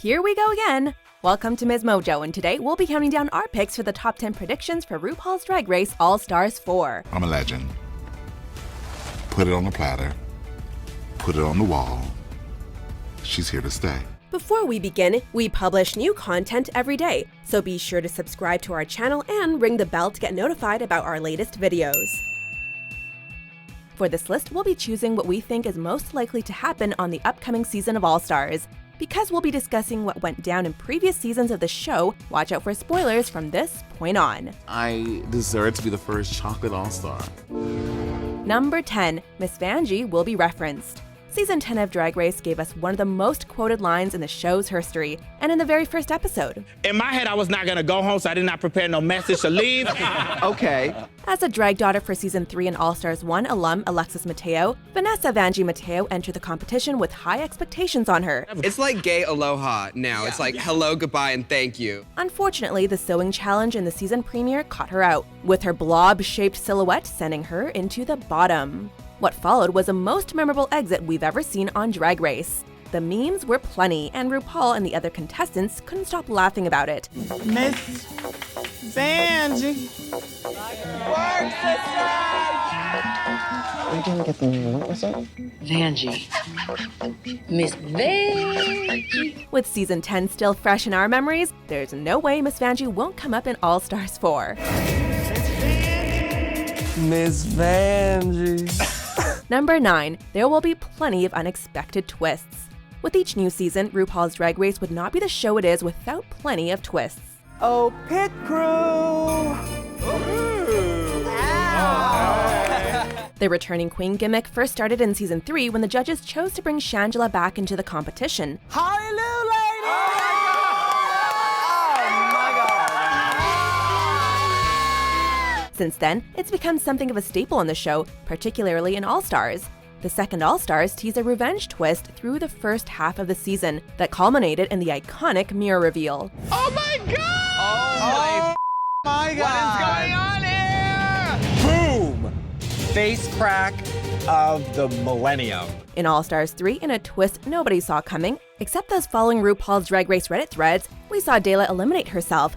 Here we go again! Welcome to MsMojo, and today we'll be counting down our picks for the top 10 predictions for RuPaul's Drag Race All-Stars 4. I'm a legend. Put it on the platter. Put it on the wall. She's here to stay. Before we begin, we publish new content every day, so be sure to subscribe to our channel and ring the bell to get notified about our latest videos. For this list, we'll be choosing what we think is most likely to happen on the upcoming season of All-Stars. Because we'll be discussing what went down in previous seasons of the show, watch out for spoilers from this point on. I deserve to be the first chocolate all-star. Number 10, Miss Vanjie will be referenced. Season 10 of Drag Race gave us one of the most quoted lines in the show's history, and in the very first episode. In my head, I was not gonna go home, so I did not prepare no message to leave. Okay. As a drag daughter for Season 3 and All-Stars 1 alum Alexis Mateo, Vanessa Vanjie Mateo entered the competition with high expectations on her. It's like gay aloha now. It's like hello, goodbye, and thank you. Unfortunately, the sewing challenge in the season premiere caught her out, with her blob-shaped silhouette sending her into the bottom. What followed was the most memorable exit we've ever seen on Drag Race. The memes were plenty, and RuPaul and the other contestants couldn't stop laughing about it. Miss Vanjie. We didn't get the name. What was it? Vanjie. Miss Vanjie. With Season 10 still fresh in our memories, there's no way Miss Vanjie won't come up in All-Stars 4. Miss Vanjie. Number 9, there will be plenty of unexpected twists. With each new season, RuPaul's Drag Race would not be the show it is without plenty of twists. Oh, pit crew! The returning queen gimmick first started in Season 3 when the judges chose to bring Shangela back into the competition. Hallelujah, ladies! Since then, it's become something of a staple on the show, particularly in All-Stars. The second All-Stars teased a revenge twist through the first half of the season that culminated in the iconic mirror reveal. Oh my God! Oh my God! What is going on here? Boom! Face crack of the millennium. In All-Stars 3, in a twist nobody saw coming, except those following RuPaul's Drag Race Reddit threads, we saw Dela eliminate herself.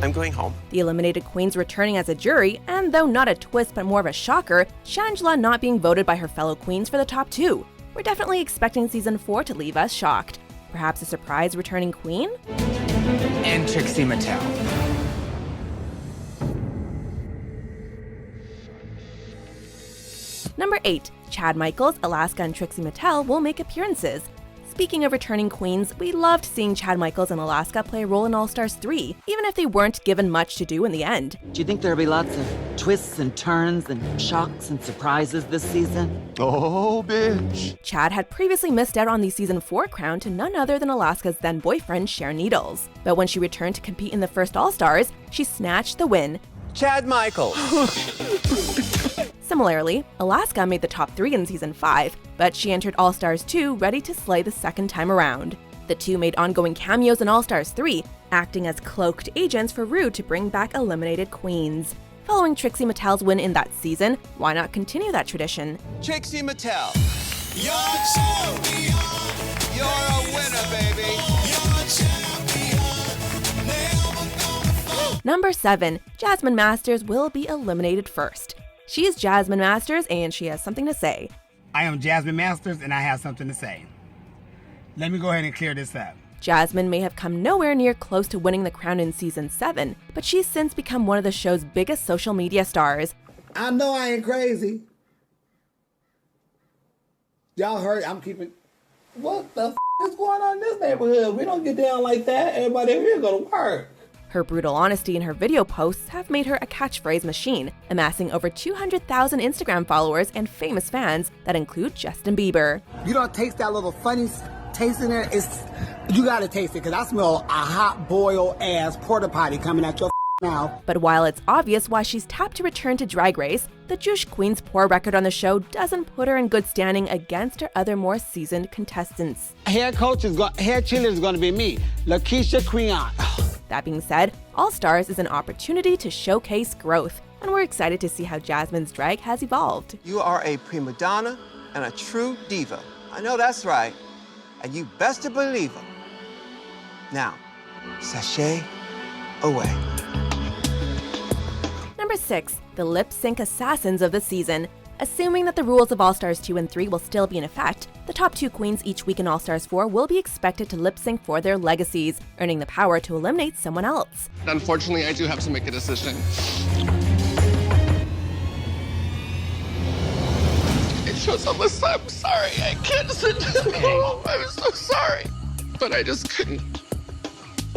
I'm going home. The eliminated queens returning as a jury, and though not a twist but more of a shocker, Shangela not being voted by her fellow queens for the top 2. We're definitely expecting Season 4 to leave us shocked. Perhaps a surprise returning queen? And Trixie Mattel. Number 8, Chad Michaels, Alaska, and Trixie Mattel will make appearances. Speaking of returning queens, we loved seeing Chad Michaels and Alaska play a role in All-Stars 3, even if they weren't given much to do in the end. Do you think there'll be lots of twists and turns and shocks and surprises this season? Oh, bitch. Chad had previously missed out on the Season 4 crown to none other than Alaska's then-boyfriend, Cher Needles. But when she returned to compete in the first All-Stars, she snatched the win. Chad Michaels. Similarly, Alaska made the top 3 in Season 5, but she entered All-Stars 2 ready to slay the second time around. The two made ongoing cameos in All-Stars 3, acting as cloaked agents for Ru to bring back eliminated queens. Following Trixie Mattel's win in that season, why not continue that tradition? Trixie Mattel. You're a winner, baby. Number 7, Jasmine Masters will be eliminated first. She is Jasmine Masters, and she has something to say. I am Jasmine Masters, and I have something to say. Let me go ahead and clear this up. Jasmine may have come nowhere near close to winning the crown in Season 7, but she's since become one of the show's biggest social media stars. I know I ain't crazy. Y'all heard I'm keeping... What the is going on in this neighborhood? We don't get down like that. Everybody here go to work. Her brutal honesty in her video posts have made her a catchphrase machine, amassing over 200,000 Instagram followers and famous fans that include Justin Bieber. You don't taste that little funny taste in there? You gotta taste it, because I smell a hot boiled ass porta potty coming at your mouth. But while it's obvious why she's tapped to return to Drag Race, the Juice Queen's poor record on the show doesn't put her in good standing against her other more seasoned contestants. Head cheerleader is gonna be me, Lakeisha Creon. That being said, All-Stars is an opportunity to showcase growth, and we're excited to see how Jasmine's drag has evolved. You are a prima donna and a true diva. I know that's right. And you best to believe it. Now, sashay away. Number 6, the lip sync assassins of the season. Assuming that the rules of All-Stars 2 and 3 will still be in effect, the top 2 queens each week in All-Stars 4 will be expected to lip sync for their legacies, earning the power to eliminate someone else. Unfortunately, I do have to make a decision. It shows on the side. I'm sorry. I can't sit down. I'm so sorry. But I just couldn't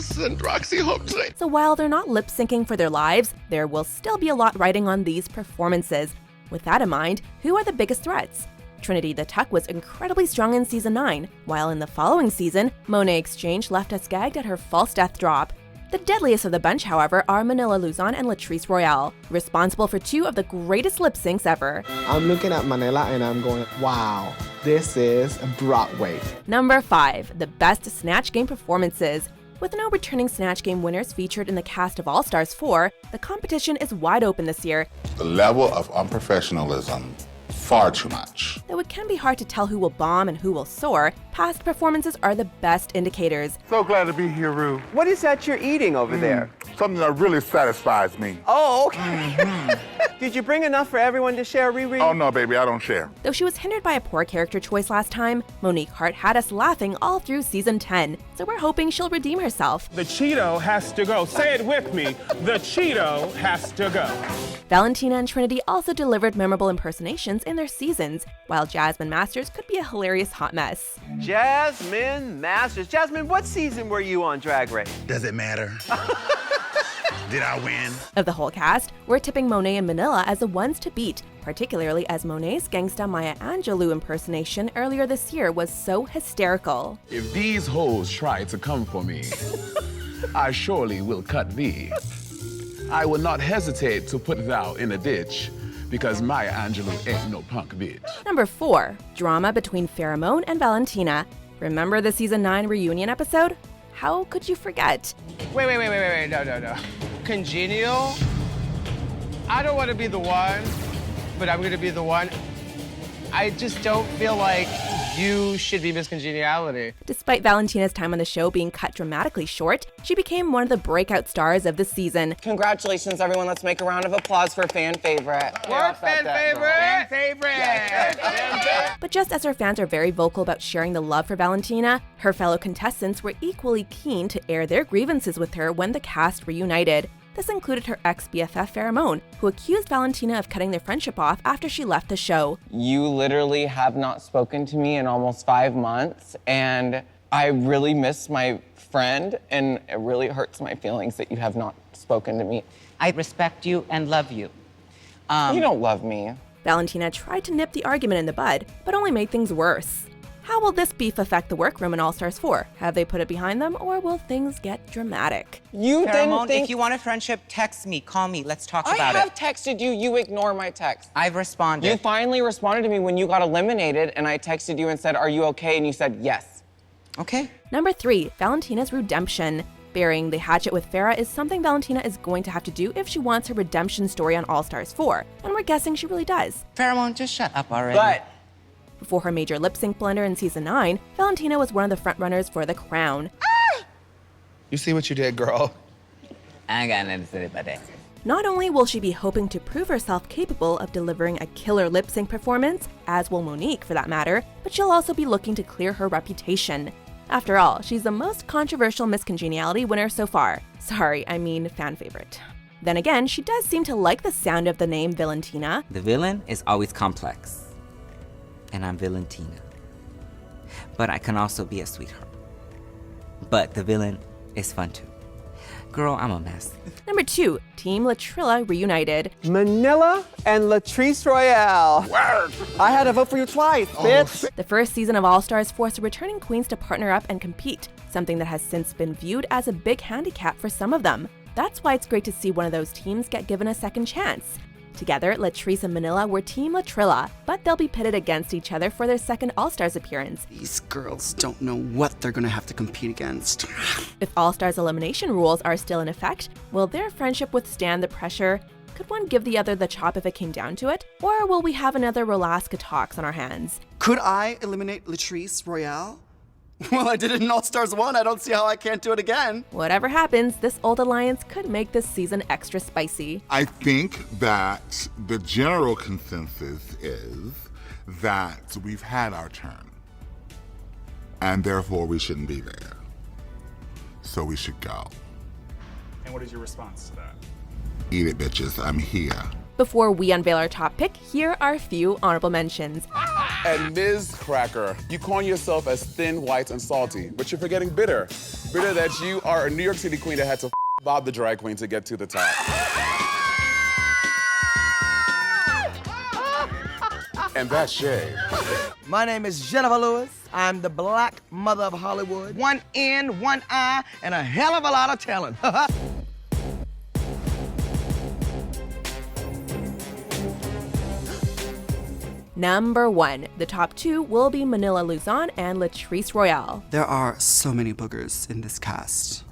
send Roxy home tonight. So while they're not lip syncing for their lives, there will still be a lot riding on these performances. With that in mind, who are the biggest threats? Trinity the Tuck was incredibly strong in Season 9, while in the following season, Monet Exchange left us gagged at her false death drop. The deadliest of the bunch, however, are Manila Luzon and Latrice Royale, responsible for 2 of the greatest lip syncs ever. I'm looking at Manila and I'm going, wow, this is Broadway. Number 5, the best Snatch Game performances. With no returning Snatch Game winners featured in the cast of All-Stars 4, the competition is wide open this year. The level of unprofessionalism, far too much. Though it can be hard to tell who will bomb and who will soar, past performances are the best indicators. So glad to be here, Ru. What is that you're eating over there? Something that really satisfies me. Oh, okay. Did you bring enough for everyone to share, Riri? Oh no, baby, I don't share. Though she was hindered by a poor character choice last time, Monique Hart had us laughing all through Season 10, so we're hoping she'll redeem herself. The Cheeto has to go. Say it with me. The Cheeto has to go. Valentina and Trinity also delivered memorable impersonations in their seasons, while Jasmine Masters could be a hilarious hot mess. Jasmine Masters. Jasmine, what season were you on Drag Race? Does it matter? Did I win? Of the whole cast, we're tipping Monet and Manila as the ones to beat, particularly as Monet's Gangsta Maya Angelou impersonation earlier this year was so hysterical. If these hoes try to come for me, I surely will cut thee. I will not hesitate to put thou in a ditch, because Maya Angelou ain't no punk bitch. Number 4, drama between Pheromone and Valentina. Remember the Season 9 reunion episode? How could you forget? Wait, no. Congenial? I don't want to be the one, but I'm going to be the one. I just don't feel like you should be Miss Congeniality. Despite Valentina's time on the show being cut dramatically short, she became one of the breakout stars of the season. Congratulations, everyone. Let's make a round of applause for fan favorite. What fan favorite? Fan favorite. But just as her fans are very vocal about sharing the love for Valentina, her fellow contestants were equally keen to air their grievances with her when the cast reunited. This included her ex-BFF Pheromone, who accused Valentina of cutting their friendship off after she left the show. You literally have not spoken to me in almost 5 months, and I really miss my friend, and it really hurts my feelings that you have not spoken to me. I respect you and love you. You don't love me. Valentina tried to nip the argument in the bud, but only made things worse. How will this beef affect the workroom in All-Stars 4? Have they put it behind them, or will things get dramatic? You Pheromone, if you want a friendship, text me, call me, let's talk about it. I have texted you, you ignore my text. I've responded. You finally responded to me when you got eliminated, and I texted you and said, are you okay? And you said, yes. Okay. Number 3, Valentina's redemption. Burying the hatchet with Farrah is something Valentina is going to have to do if she wants her redemption story on All-Stars 4, and we're guessing she really does. Pheromone, just shut up already. But before her major lip-sync blunder in Season 9, Valentina was one of the frontrunners for the crown. You see what you did, girl? I ain't got nothing to say about that. Not only will she be hoping to prove herself capable of delivering a killer lip-sync performance, as will Monique for that matter, but she'll also be looking to clear her reputation. After all, she's the most controversial Miss Congeniality winner so far. Sorry, I mean fan favorite. Then again, she does seem to like the sound of the name Valentina. The villain is always complex. And I'm Valentina. But I can also be a sweetheart. But the villain is fun too. Girl, I'm a mess. Number 2, Team Latrilla reunited. Manila and Latrice Royale. Word. I had to vote for you twice, bitch. The first season of All-Stars forced the returning queens to partner up and compete, something that has since been viewed as a big handicap for some of them. That's why it's great to see one of those teams get given a second chance. Together, Latrice and Manila were Team Latrilla, but they'll be pitted against each other for their second All-Stars appearance. These girls don't know what they're gonna have to compete against. If All-Stars elimination rules are still in effect, will their friendship withstand the pressure? Could one give the other the chop if it came down to it? Or will we have another Rolaska Talks on our hands? Could I eliminate Latrice Royale? Well, I did it in All Stars 1. I don't see how I can't do it again. Whatever happens, this old alliance could make this season extra spicy. I think that the general consensus is that we've had our turn, and therefore we shouldn't be there. So we should go. And what is your response to that? Eat it, bitches. I'm here. Before we unveil our top pick, here are a few honorable mentions. And Ms. Cracker, you coin yourself as thin, white, and salty, but you're forgetting bitter. Bitter that you are a New York City queen that had to Bob the drag queen to get to the top. And that's shade. My name is Jennifer Lewis. I'm the black mother of Hollywood. One in, one eye, and a hell of a lot of talent. Number 1. The top 2 will be Manila Luzon and Latrice Royale. There are so many boogers in this cast.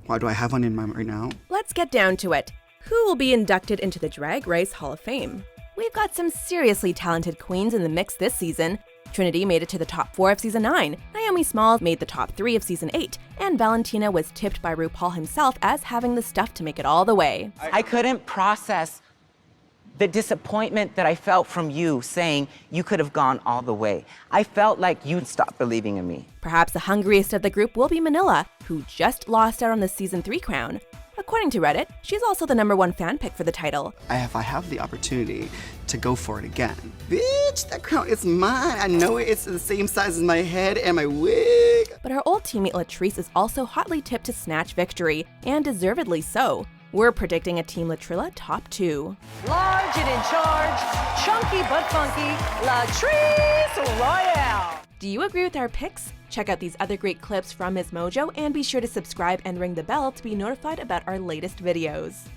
Why do I have one in mind right now? Let's get down to it. Who will be inducted into the Drag Race Hall of Fame? We've got some seriously talented queens in the mix this season. Trinity made it to the top 4 of season 9, Naomi Smalls made the top 3 of season 8, and Valentina was tipped by RuPaul himself as having the stuff to make it all the way. I couldn't process the disappointment that I felt from you saying you could have gone all the way. I felt like you'd stopped believing in me. Perhaps the hungriest of the group will be Manila, who just lost out on the season 3 crown. According to Reddit, she's also the #1 fan pick for the title. If I have the opportunity to go for it again, bitch, that crown is mine. I know it's the same size as my head and my wig. But her old teammate Latrice is also hotly tipped to snatch victory, and deservedly so. We're predicting a Team Latrilla top 2. Large and in charge, chunky but funky, Latrice Royale. Do you agree with our picks? Check out these other great clips from MsMojo and be sure to subscribe and ring the bell to be notified about our latest videos.